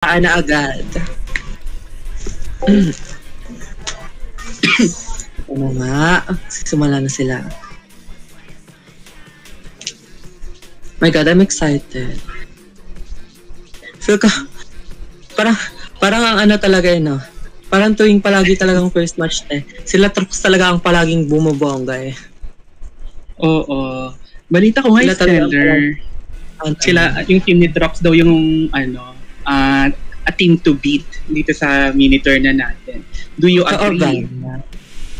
na agad. Ano nga? Simula na sila. My God, I'm excited. Feel ka, parang ang ano talaga yun, no? Parang tuwing palagi talagang first match sila Trox talaga ang palaging bumubongga eh. Oo. Balita ko nga Sila Stellar. Sila, yung team ni Trox daw yung a team to beat dito sa mini-tour na natin. Do you agree?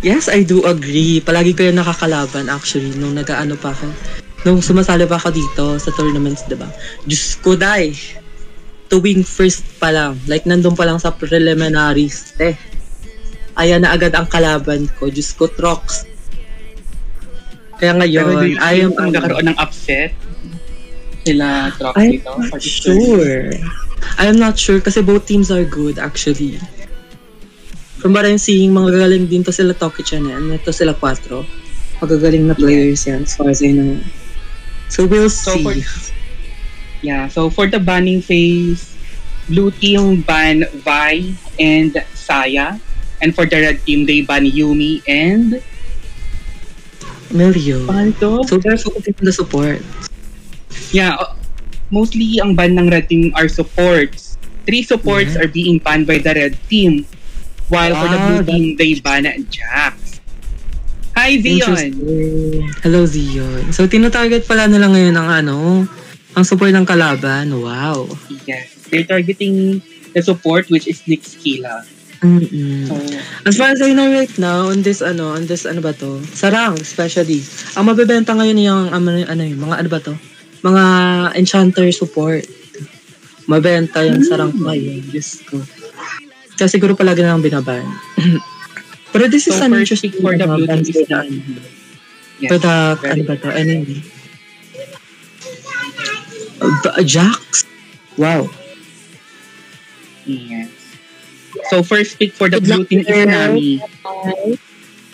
Yes, I do agree. Palagi ko yung nakakalaban actually nung nag-ano pa ako. Nung sumasali pa ako dito sa tournaments, diba? Diyos ko, day. Tuwing first pa lang. Like, nandun pa lang sa preliminaries. Ayan na agad ang kalaban ko. Diyos ko, Trox. Kaya ngayon, I am magkakaroon ng upset sila Trox dito. I'm not sure. I'm not sure kasi both teams are good actually. From what I'm seeing, mga gagaling din to sila Toki-chan and ito sila 4. Magagaling na players yan as far as I know. So we'll see. So for the banning phase, blue team ban Vi and Saya. And for the red team, they ban Yumi and Melio. Panto? So they're focusing on the support. Yeah, mostly ang ban ng red team are supports. 3 supports are being banned by the red team. While for the blue team, they ban Jax. Hi, Zion! Hello, Zion. So, tinatarget pala nila ngayon ang support ng kalaban. Wow. Yes. They're targeting the support, which is Nick Skila. So, as far as I know right now, on this ba to? Sarang, especially. Ang mabibenta ngayon yung, mga enchanter support. Mabenta yung sarang ngayon. Diyos ko. Kaya siguro palagi na lang binaban. Pero this is an interesting for the blue team is that. For the, anyway. Jax? Wow. Yes. So first pick for the blue team is Nami.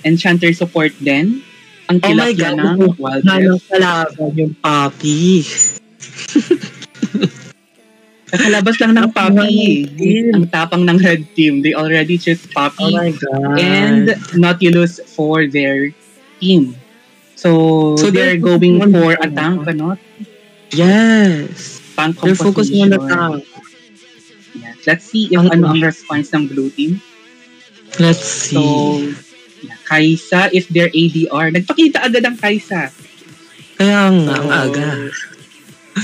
Enchanter support din. Ang tilapia ng Wild Rift. Kalaban yung Papi. Kakalabas lang ng Papi. Ang tapang ng red team. They already chose Papi and Nautilus for their team. So they're going for a tank, ano? Yes. Tank they're focusing on the tank. Yes. Let's see if ano ang response ng blue team. Let's see. So, Kai'Sa is their ADR. Nagpakita agad ang Kai'Sa. Kaya nga, ang aga.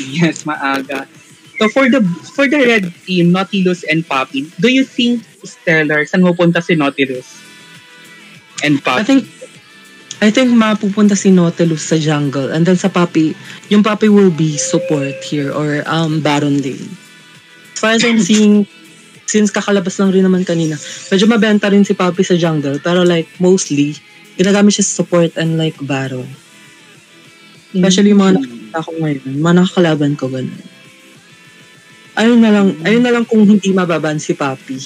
Yes, maaga. So for the red team, Nautilus and Papi, do you think, Stellar, saan mapunta si Nautilus and Papi? I think mapupunta si Nautilus sa jungle and then sa Papi, yung Papi will be support here or Baron lane. As far as I'm seeing, since kakalabas lang rin naman kanina, medyo mabenta rin si Papi sa jungle pero like mostly, ginagamit siya sa support and like Baron. Especially yung mga nakakita ko ngayon, mga nakakalaban ko ganun. Ayun na lang kung hindi mababan si Papi.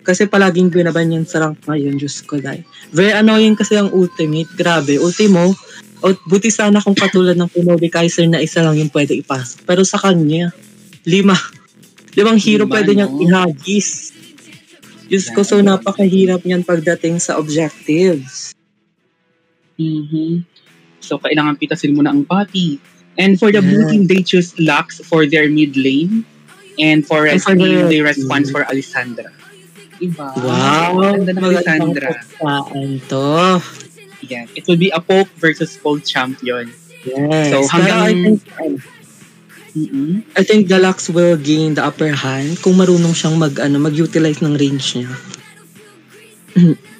Kasi palaging binaban yan sa rank ngayon, Diyos ko dahil. Very annoying kasi ang ultimate. Grabe, ultimo, buti sana kung katulad ng Kenobi Kaiser na isa lang yung pwede ipasok. Pero sa kanya, 5 hero pwede niyang ihagis. Diyos ko, so napakahirap niyan pagdating sa objectives. So, kailangan pitasin mo na ang Papi. And for the blue team, they choose Lux for their mid lane. And for red team, they respond for Alessandra. Diba? Wow! Ganda ng Alessandra. To. Yeah, it will be a poke versus poke champion. Yes. So, hanggang... I think the Lux will gain the upper hand kung marunong siyang mag-utilize ng range niya.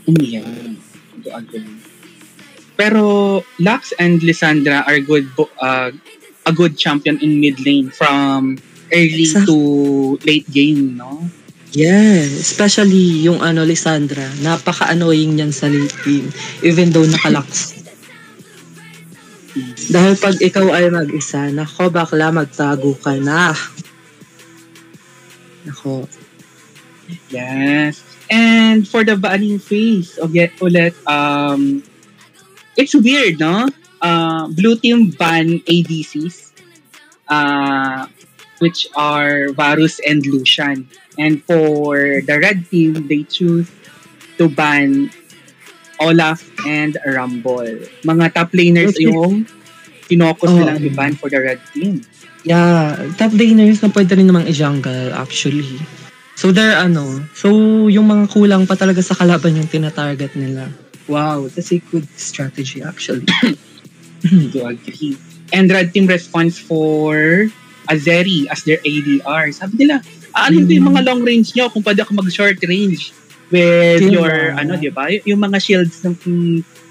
Yeah. Pero Lux and Lissandra are a good champion in mid lane from early to late game, no? Yeah, especially yung Lissandra, napaka-annoying niyan sa late game even though naka-Lux. Dahil pag ikaw ay mag-isa, nako bakla magtago ka na. Nako. Yes. And for the banning phase, ulit, it's weird, no? Blue team ban ADCs. which are Varus and Lucian. And for the red team, they choose to ban Olaf and Rumble. Mga top laners yung kinokos nilang i-ban for the red team. Yeah, top laners na pwede rin namang i-jungle actually. So yung mga kulang pa talaga sa kalaban yung tinatarget nila. Wow, that's a good strategy actually. To agree. And red team response for Azeri as their ADR. Sabi nila, dito yung mga long range nyo kung pwede ako mag-short range with your, di ba? Yung mga shields ng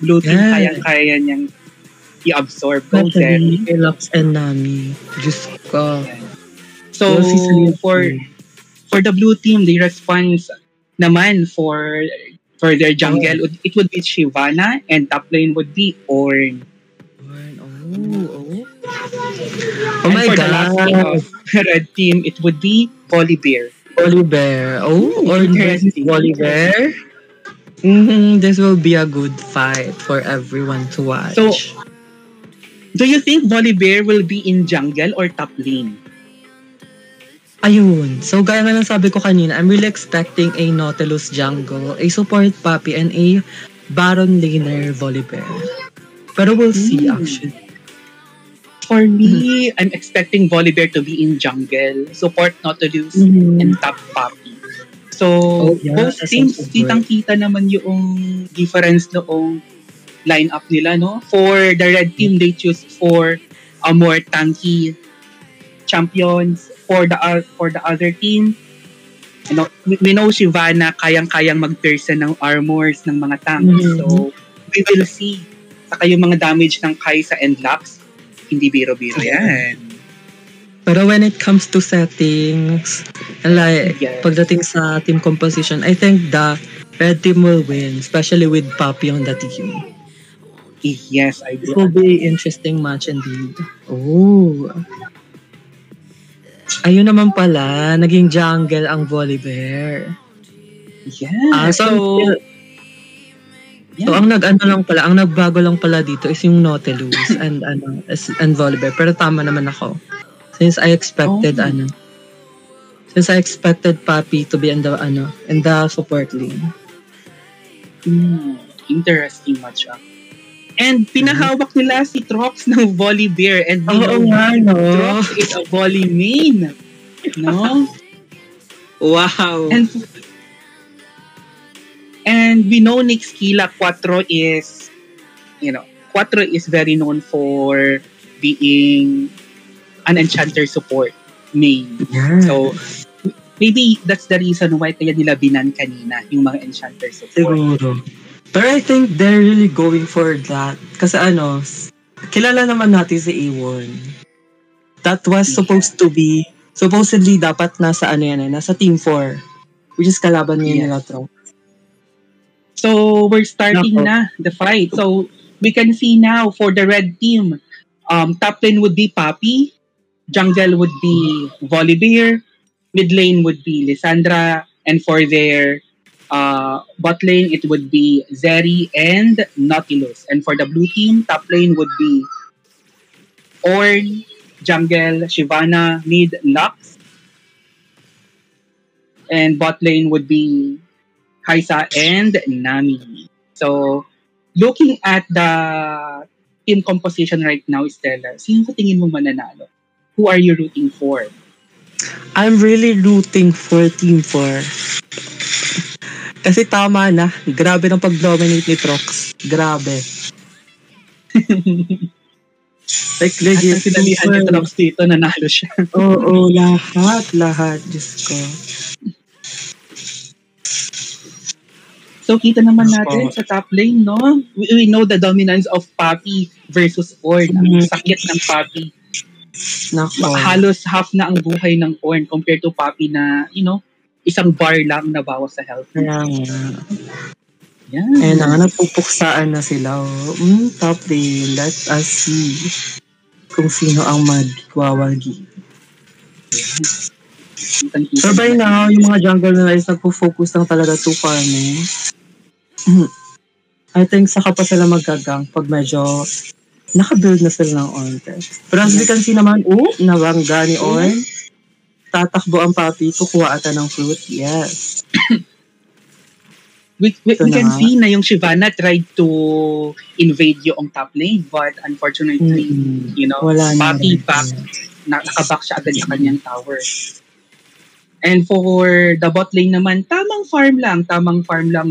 blue team, kaya niyang i-absorb. Lux and Nami. Diyos ko. So, for the blue team, the response naman for their jungle, it would be Shyvana, and top lane would be Ornn. Oh my for God. the last team of red team, it would be Volibear. Volibear. This will be a good fight for everyone to watch. So, do you think Volibear will be in jungle or top lane? Ayun. So, gaya nga lang sabi ko kanina, I'm really expecting a Nautilus jungle, a support Poppy, and a Baron laner Volibear. Pero we'll see actually. For me, I'm expecting Volibear to be in jungle, support Nautilus, and top Poppy. So, both teams, kitang-kita naman yung difference noong lineup nila, no? For the red team, they choose for a more tanky champions. For the other team, we know Shyvana kayang-kayang mag-pierce ng armors ng mga tanks. So, we will see. Saka yung mga damage ng Kai'Sa and Lux, hindi biro-biro yan. Pero when it comes to settings, like, pagdating sa team composition, I think the red team will win, especially with Poppy on the team. Yes, I do. It will be an interesting match indeed. Oh. Ayun naman pala, naging jungle ang Volibear. Yeah. So ang nagbago lang pala dito is yung Nautilus and Volibear. Pero tama naman ako. Since I expected Poppy to be in the support lane. Interesting matchup. And pinahawak nila si Trox ng Volibear, and Trox is a volley main. No? Wow. And we know Nixkila Quattro is very known for being an enchanter support main. Yeah. So, maybe that's the reason why kaya nila binan kanina yung mga enchanter support. Siguro. Pero I think they're really going for that. Kasi kilala naman natin si A1. That was supposedly dapat nasa Team 4. Which is kalaban nila Trox. So, we're starting na the fight. So, we can see now for the red team, top lane would be Poppy, jungle would be Volibear, mid lane would be Lissandra, and for their bot lane, it would be Zeri and Nautilus. And for the blue team, top lane would be Ornn, jungle, Shyvana, mid, Lux. And bot lane would be Kai'Sa and Nami. So, looking at the team composition right now, Stella, sino sa tingin mo mananalo? Who are you rooting for? I'm really rooting for Team 4. Kasi tama na. Grabe ng pag-dominate ni Trox. Grabe. Like legit. At sinalihan ni Trox dito, nanalo siya. Oo, lahat. Diyos ko. So, kita naman natin sa top lane, no? We know the dominance of Poppy versus Ornn. Ang sakit ng Poppy. Halos half na ang buhay ng Ornn compared to Poppy na, isang bar lang na bawas sa health. Yeah. Napupuksaan na sila. Top lane. Let us see kung sino ang magwawagi. So by now, yung mga jungle na is nagpo-focus lang talaga to farming. I think saka pa sila magagang pag medyo naka-build na sila ng Ornn. Pero as we can see naman, nabangga ni Ornn. tatakbo ang papi, kukuha ata ng fruit. Yes. We can see na yung Shyvana tried to invade yung top lane, but unfortunately, papi nakaback siya agad sa kanyang tower. And for the bot lane naman, tamang farm lang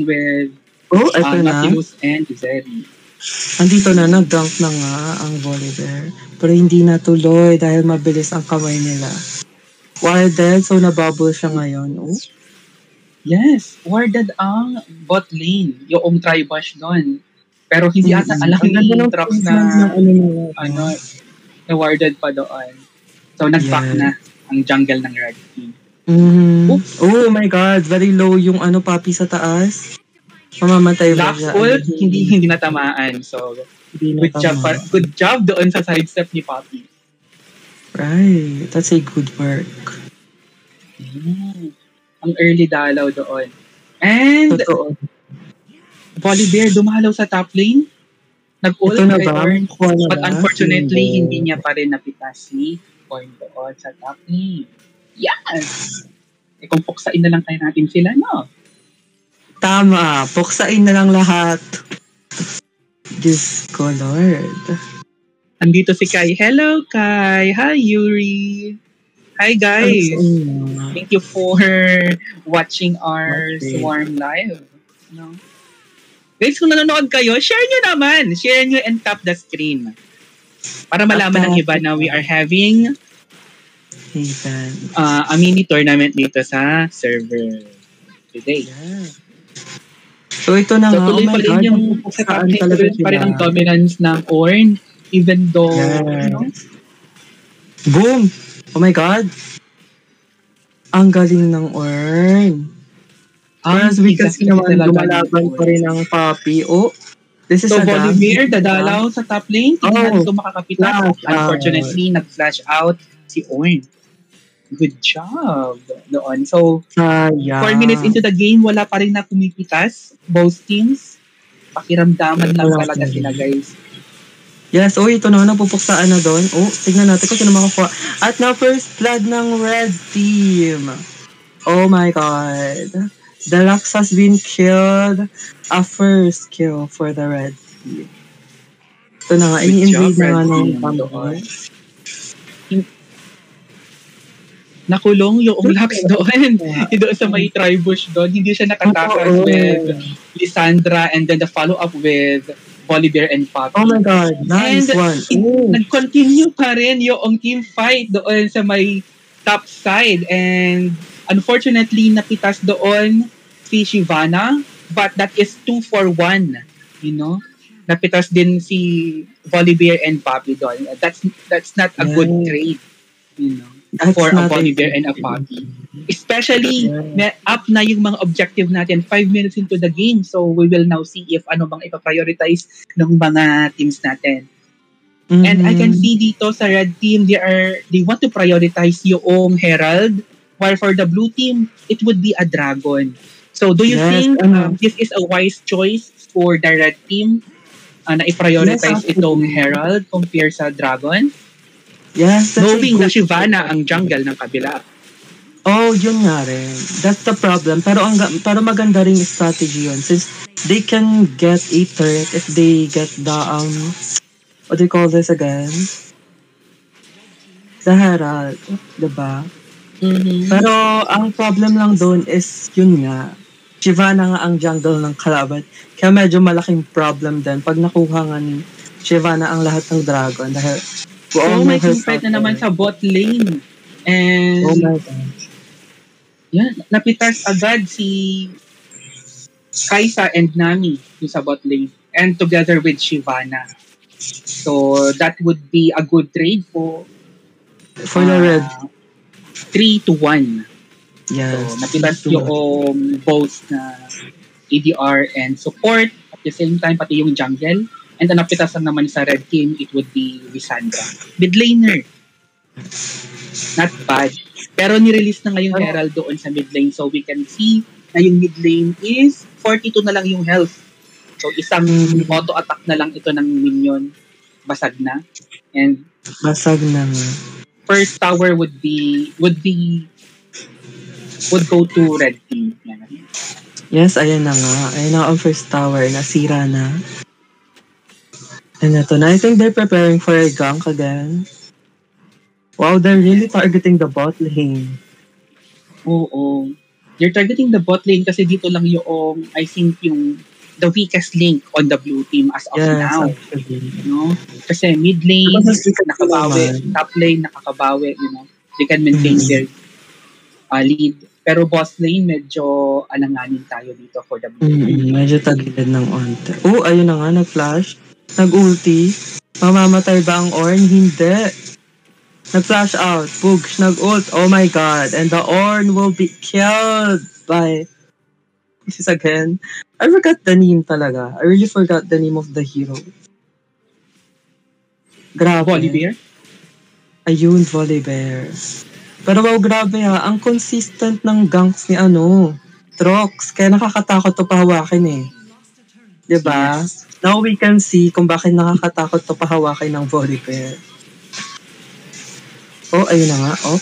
with Nautilus and Zeri. Andito na, nag-dunk na nga ang Volibear. Pero hindi natuloy dahil mabilis ang kamay nila. Warded, so nabubble siya ngayon. Oh. Yes, warded ang bot lane, yung Tribush doon. Pero hindi ata alam ni Trox na na warded pa doon. So nag-back na ang jungle ng Red Team. Oh my God, very low yung papi sa taas. Mamamatay ba siya? Last ult, hindi natamaan. So, good job doon sa sidestep ni Papi. Right. That's a good work. Ang early dalaw doon. And, Volibear dumalaw sa top lane. Nag-ult kay Ornn. But unfortunately, hindi niya pa rin napitas si Ornn doon sa top lane. Yes! Kung puksain na lang tayo natin sila, no? Tama. Puksain na lang lahat. Diyos ko, Lord. Andito si Kai. Hello, Kai. Hi, Yuri. Hi, guys. Thank you for watching our Swarm Live. No? Guys, kung nanonood kayo, share nyo naman. Share nyo and tap the screen. Para malaman ng iba na we are having a mini tournament dito sa server today. Yeah. So ito na nga, tuloy pa rin yung pa rin ang dominance ng Ornn, even though, Boom! Oh my God! Ang galing ng Ornn. As we kasi naman, lumalaban pa rin ang papi. Oh, this is so Volibear, dadalaw sa top lane, hindi na ito makakapitan. Unfortunately, nag-flash out si Ornn. Good job doon. So, 4 minutes into the game, wala pa rin na kumipitas. Both teams, pakiramdaman lang talaga sila, guys. Yes, ito na, napupuksaan na doon. Tignan natin kung sino makakuha. At na first blood ng Red Team. Oh my God. The Lux has been killed. A first kill for the Red Team. Ito na nga, i-invade na nga ng doon. Nakulong yung Lux doon. Doon sa may Tribush doon. Hindi siya nakatakas with Lissandra and then the follow-up with Volibear and Papi. Oh my God, nice one. Nag-continue pa rin yung team fight doon sa may top side. And unfortunately, napitas doon si Shyvana. But that is 2 for 1. You know? Napitas din si Volibear and Papi doon. That's not a good trade. You know? For a Volibear and a Papi. Especially, up na yung mga objective natin 5 minutes into the game. So, we will now see if ano bang ipaprioritize ng mga teams natin. And I can see dito sa Red Team, they want to prioritize yung Herald. While for the Blue Team, it would be a Dragon. So, do you think this is a wise choice for the Red Team na i-prioritize itong Herald compare sa Dragon? Yes, knowing na Shyvana ang jungle ng kabila. Oh, yun nga rin. That's the problem. Pero maganda ring strategy yun. Since they can get a turret if they get the, what do you call this again? The Herald. Diba? Pero ang problem lang doon is, yun nga, Shyvana nga ang jungle ng kalaban. Kaya medyo malaking problem din pag nakuha nga ni Shyvana ang lahat ng dragon. Dahil may compete na naman sa bot lane. And oh my God. Yeah, napitas agad si Kai'Sa and Nami sa bot lane. And together with Shyvana. So that would be a good trade for the red. 3-1. Yes. So napitas yung both na ADR and support at the same time pati yung jungle. And ang napitasan naman sa Red Team, it would be Lissandra. Mid laner. Not bad. Pero nirelease na ngayong Herald doon sa mid lane. So we can see na yung mid lane is 42 na lang yung health. So isang auto-attack na lang ito ng minion. Basag na. And basag na nga. first tower would go to red team. Yan. Yes, ayan na nga. Ayan na ang first tower. Nasira na. And ito na. I think they're preparing for a gank again. Wow, they're really targeting the bot lane. Oo. They're targeting the bot lane kasi dito lang yung, I think, yung the weakest link on the blue team as of now. Actually. No? Kasi mid lane, nakabawi. Top lane, nakakabawi. They can maintain their lead. Pero boss lane, medyo alanganin tayo dito for the blue team. Medyo tagilid ng onte. Oh, ayun na nga, nag-flash. Nag-ulti. Mamamatay ba ang Ornn? Hindi. Nag-flash out. Pugs, nag-ult. Oh my god. And the Ornn will be killed by... This is again. I forgot the name talaga. I really forgot the name of the hero. Grabe. Volibear? Ayun, Volibear. Pero wow, grabe ha. Ang consistent ng ganks ni Trox. Kaya nakakatakot to pahawakin eh. Diba? Yes. Now we can see kung bakit nakakatakot to pahawakin ng Volibear. Oh, ayun na nga. Oh.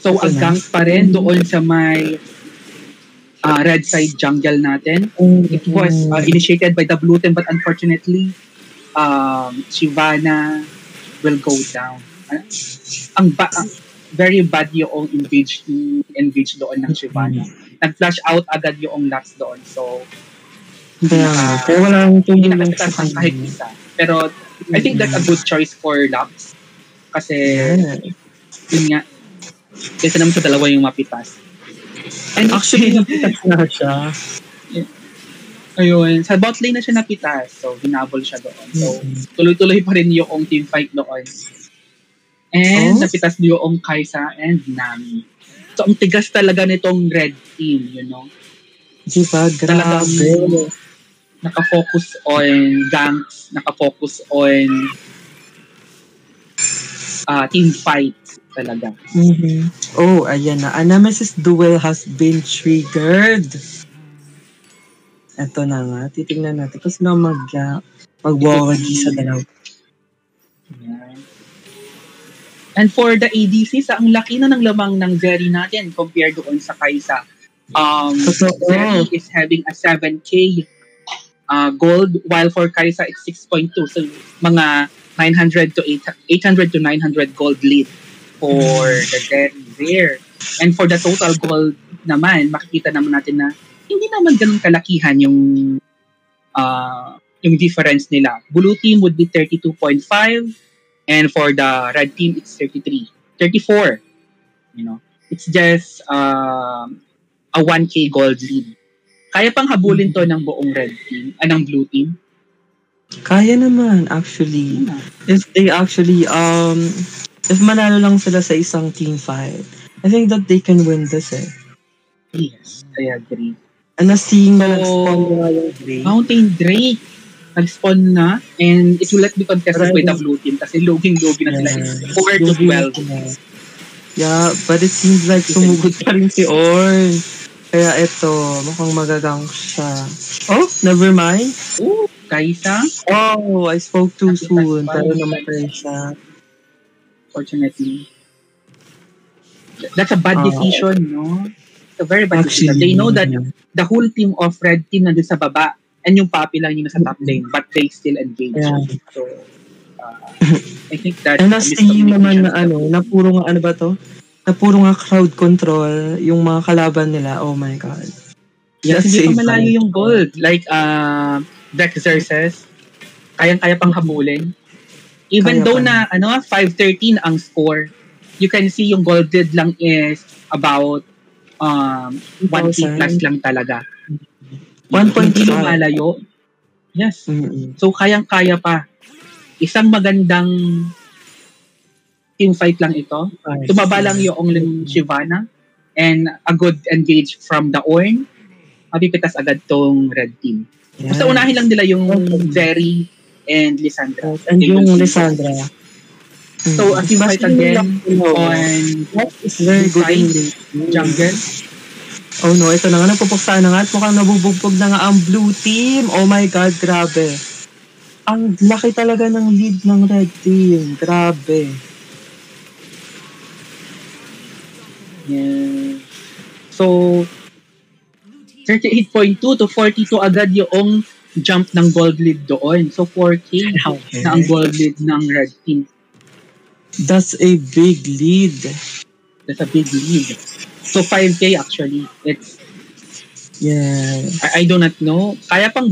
So, ang gank pa rin doon sa may red side jungle natin. It was initiated by the blue team but unfortunately, Shyvana will go down. Very bad yung engage doon ng Shyvana. Nag-flash out agad yung Lux doon. So, kaya walang tumulong sa kahit isa. Pero, I think that's a good choice for Lux. Kasi, yun nga, kaysa naman sa dalawa yung mapitas. And actually, napitas na siya. Ayun, sa bot lane na siya napitas. So, hinabol siya doon. So, tuloy-tuloy pa rin yung team fight doon. And napitas yung Kai'Sa and Nami. So, ang tigas talaga nitong red team, Diba? Grabe. Naka-focus on ganks, naka-focus on team fight talaga. Oh, ayan na. A Nemesis duel has been triggered. Ito na nga. Titignan natin kung sino mag-wawagi sa dalaw. Yeah. And for the ADCs, ang laki na ng lamang ng Zeri natin compared doon sa Kai'Sa. Zeri is having a 7k gold, while for Kai'Sa it's 6.2. So, mga 800 to 900 gold lead for the Zeri there. And for the total gold naman, makikita naman natin na hindi naman ganun kalakihan yung difference nila. Blue team would be 32.5 and for the red team it's 34. It's just a 1k gold lead. Kaya pang habulin to ng buong red team, ng blue team. Kaya naman, actually. If they actually, if manalo lang sila sa isang team fight, I think that they can win this eh. Yes, I agree. And seeing na nag-spawn na yung Drake. Mountain Drake, nag-spawn na, and it will not be contested by the blue team kasi loging-logi na sila. 4-12. Yeah, but it seems like sumugod pa rin si Ornn. Kaya ito, mukhang magagang siya. Oh, never mind. Oh, Kai'Sa? Oh, I spoke too soon. Pero namatay siya. Fortunately. That's a bad decision, no? It's a very bad decision. They know that the whole team of red team nandun sa baba and yung Papi lang yung nasa top lane but they still engage. Yeah. So, I think that... And nas team naman na puro nga, na puro nga crowd control yung mga kalaban nila. Oh my God. Yes, hindi pa malayo yung gold. Like, Deck Xerxes, kayang-kaya pang habulin. Even though na 5-13 ang score, you can see yung gold lead lang is about 1k plus lang talaga. 1.2 malayo. Yes. So, kayang-kaya pa. Isang magandang team fight lang ito. Tumaba lang yung Shyvana and a good engage from the Ornn. Mapipitas agad tong red team. Yeah. Basta unahin lang nila yung Zeri and Lissandra. And yung Lissandra. So, a team fight again on very good jungle. Oh no, ito na nga, nagpupuksa na nga at mukhang nabubugpog na nga ang blue team. Oh my God, grabe. Ang laki talaga ng lead ng red team. Grabe. Yeah. So, 38.2 to 42 agad yung jump ng gold lead doon. So, 4K Okay. na ang gold lead ng red team. That's a big lead. That's a big lead. So, 5K actually. It's Yeah. I do not know. Kaya pa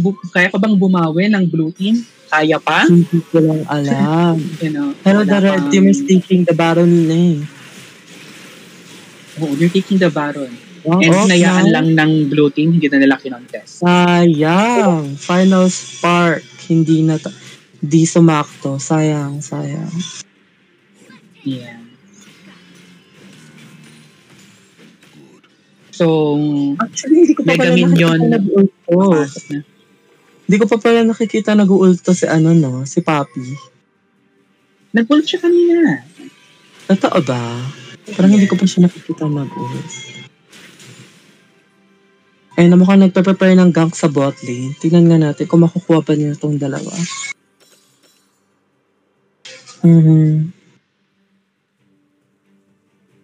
bang bumawi ng blue team? Kaya pa? Hindi ko lang alam. You know, Pero the red team is taking the Baron na eh. Oh, they're taking the Baron. Oh, And hinayaan lang ng blue team, hindi na nila kinontest. Sayang. Final spark. Hindi sumakto. Sayang. Yeah. So, actually, hindi ko pa Mega pala Minion nag-ulto. Hindi ko pa pala nakikita nag-ulto si Papi. Nag-ult siya kanina. Totoo ba? Parang hindi ko pa siya nakikita mag-ult. Ayun na mukhang nagpe-prepare ng gank sa bot lane. Tingnan nga natin kung makukuha pa niya itong dalawa.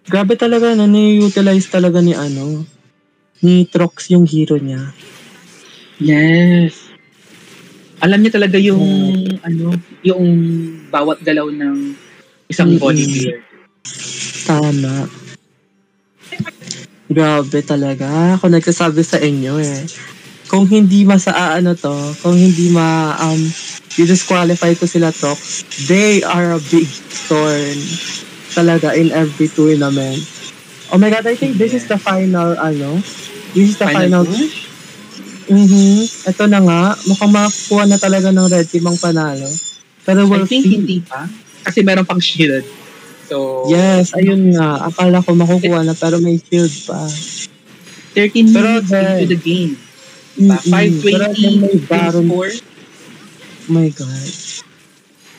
Grabe talaga ni-utilize talaga ni Trox yung hero niya. Yes. Alam niya talaga yung yung bawat galaw ng isang body player. Tama. Grabe talaga. Ako nagsasabi sa inyo eh. Kung hindi kung hindi disqualify ko sila Trox, they are a big thorn talaga in every tournament. Oh my God, I think this is the final, this is the final push? Ito na nga, mukhang makakuha na talaga ng red team ang panalo. Pero I think hindi pa. Kasi meron pang shield. So, yes, ayun nga. Akala ko makukuha na pero may shield pa. 13 minutes into the game. 5:20, 4. Oh my God.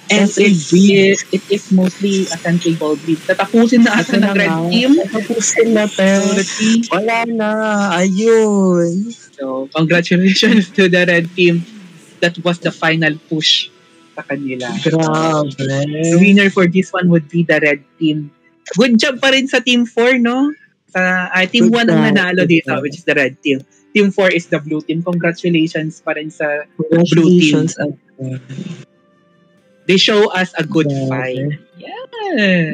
And it is mostly a Sentry Gold lead. Tatapusin na ata ng red team. Tatapusin na wala na. Ayun. So, congratulations to the red team. That was the final push sa kanila. Grabe. The winner for this one would be the red team. Good job pa rin sa Team 4, no? Team 1 ang nanalo dito, which is the red team. Team 4 is the blue team. Congratulations pa rin sa blue team. They show us a good fight. Yeah.